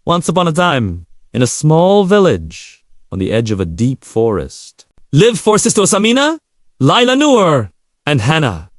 Once upon a time, in a small village on the edge of a deep forest, lived four sisters Amina, Laila Noor, and Hannah.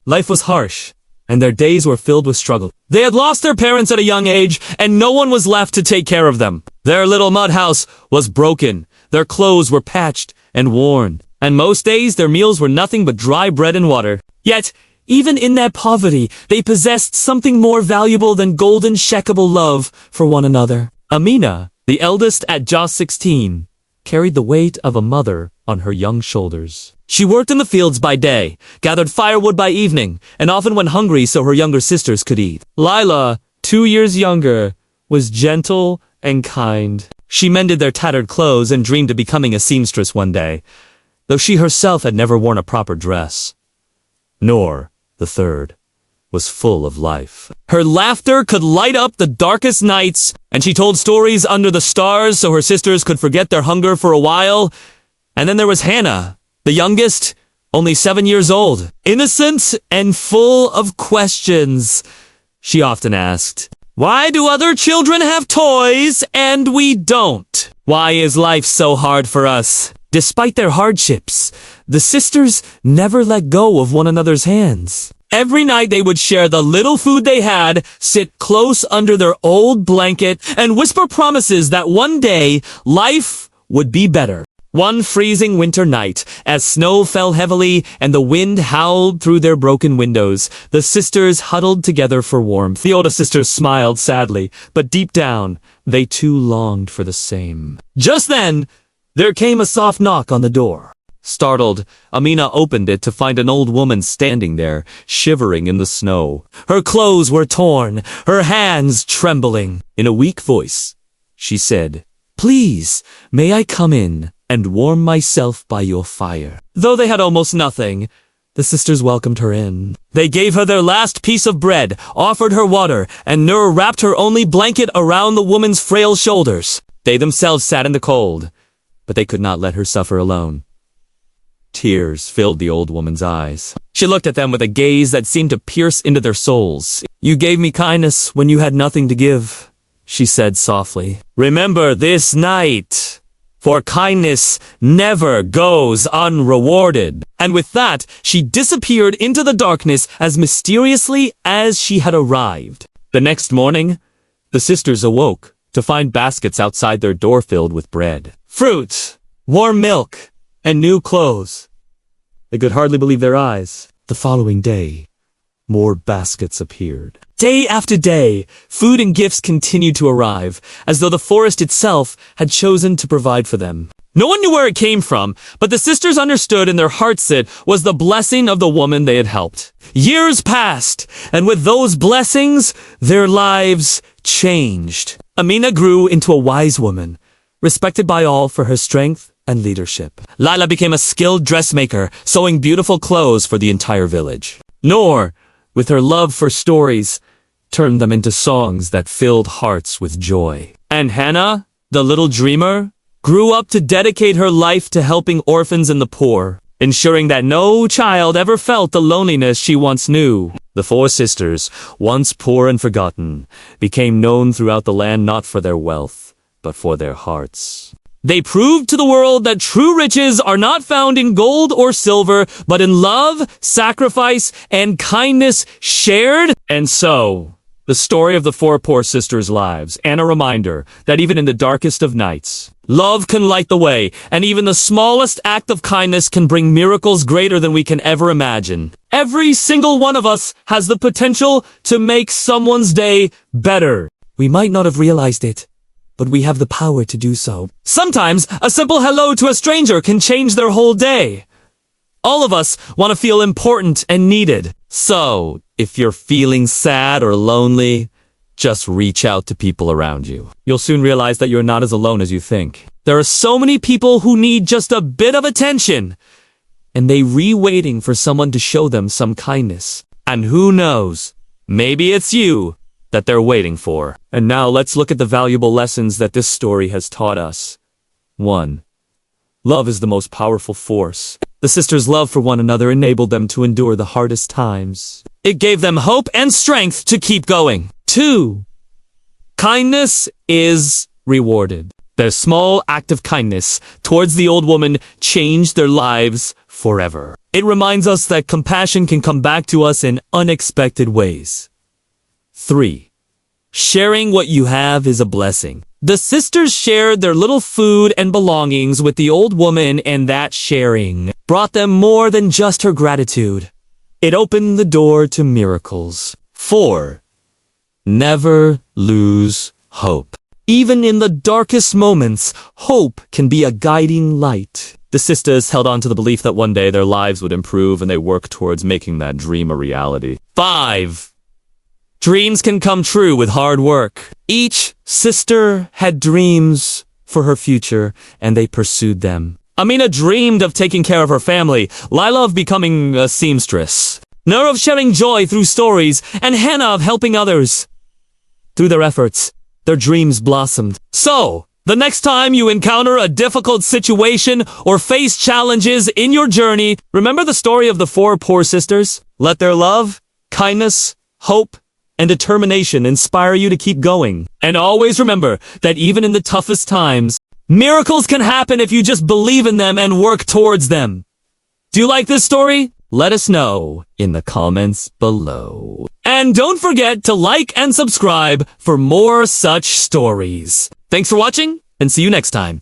Life was harsh, and their days were filled with struggle. They had lost their parents at a young age, and no one was left to take care of them. Their little mud house was broken, their clothes were patched and worn, and most days their meals were nothing but dry bread and water. Yet, even in that poverty, they possessed something more valuable than golden sheckable love for one another. Amina, the eldest at just 16, carried the weight of a mother on her young shoulders. She worked in the fields by day, gathered firewood by evening, and often went hungry so her younger sisters could eat. Lila, 2 years younger, was gentle and kind. She mended their tattered clothes and dreamed of becoming a seamstress one day, though she herself had never worn a proper dress. Noor, the third, was full of life. Her laughter could light up the darkest nights, and she told stories under the stars so her sisters could forget their hunger for a while. And then there was Hannah, the youngest, only 7 years old, innocent and full of questions. She often asked, "Why do other children have toys and we don't? Why is life so hard for us?" Despite their hardships, the sisters never let go of one another's hands. Every night they would share the little food they had, sit close under their old blanket, and whisper promises that one day life would be better. One freezing winter night, as snow fell heavily and the wind howled through their broken windows, the sisters huddled together for warmth. The older sister smiled sadly, but deep down, they too longed for the same. Just then, there came a soft knock on the door. Startled, Amina opened it to find an old woman standing there, shivering in the snow. Her clothes were torn, her hands trembling. In a weak voice, she said, "Please, may I come in and warm myself by your fire?" Though they had almost nothing, the sisters welcomed her in. They gave her their last piece of bread, offered her water, and Noor wrapped her only blanket around the woman's frail shoulders. They themselves sat in the cold, but they could not let her suffer alone. Tears filled the old woman's eyes. She looked at them with a gaze that seemed to pierce into their souls. "You gave me kindness when you had nothing to give," she said softly. "Remember this night, for kindness never goes unrewarded." And with that, she disappeared into the darkness as mysteriously as she had arrived. The next morning, the sisters awoke to find baskets outside their door filled with bread, fruit, warm milk, and new clothes. They could hardly believe their eyes. The following day, more baskets appeared. Day after day, food and gifts continued to arrive, as though the forest itself had chosen to provide for them. No one knew where it came from, but the sisters understood in their hearts it was the blessing of the woman they had helped. Years passed, and with those blessings, their lives changed. Amina grew into a wise woman, respected by all for her strength and leadership. Lila became a skilled dressmaker, sewing beautiful clothes for the entire village. Noor, with her love for stories, turned them into songs that filled hearts with joy. And Hannah, the little dreamer, grew up to dedicate her life to helping orphans and the poor, ensuring that no child ever felt the loneliness she once knew. The four sisters, once poor and forgotten, became known throughout the land not for their wealth, but for their hearts. They proved to the world that true riches are not found in gold or silver, but in love, sacrifice, and kindness shared. And so, the story of the four poor sisters' lives, and a reminder that even in the darkest of nights, love can light the way, and even the smallest act of kindness can bring miracles greater than we can ever imagine. Every single one of us has the potential to make someone's day better. We might not have realized it, but we have the power to do so. Sometimes, a simple hello to a stranger can change their whole day. All of us want to feel important and needed. So, if you're feeling sad or lonely, just reach out to people around you. You'll soon realize that you're not as alone as you think. There are so many people who need just a bit of attention, and they waiting for someone to show them some kindness. And who knows, maybe it's you that they're waiting for. And now let's look at the valuable lessons that this story has taught us. 1. Love is the most powerful force. The sisters' love for one another enabled them to endure the hardest times. It gave them hope and strength to keep going. 2. Kindness is rewarded. Their small act of kindness towards the old woman changed their lives forever. It reminds us that compassion can come back to us in unexpected ways. 3. Sharing what you have is a blessing. The sisters shared their little food and belongings with the old woman, and that sharing brought them more than just her gratitude. It opened the door to miracles. 4. Never lose hope. Even in the darkest moments, hope can be a guiding light. The sisters held on to the belief that one day their lives would improve, and they worked towards making that dream a reality. 5. Dreams can come true with hard work. Each sister had dreams for her future, and they pursued them. Amina dreamed of taking care of her family, Lila of becoming a seamstress, Nur of sharing joy through stories, and Hannah of helping others. Through their efforts, their dreams blossomed. So, the next time you encounter a difficult situation or face challenges in your journey, remember the story of the 4 poor sisters? Let their love, kindness, hope, and determination inspire you to keep going. And always remember that even in the toughest times, miracles can happen if you just believe in them and work towards them. Do you like this story? Let us know in the comments below. And don't forget to like and subscribe for more such stories. Thanks for watching, and see you next time.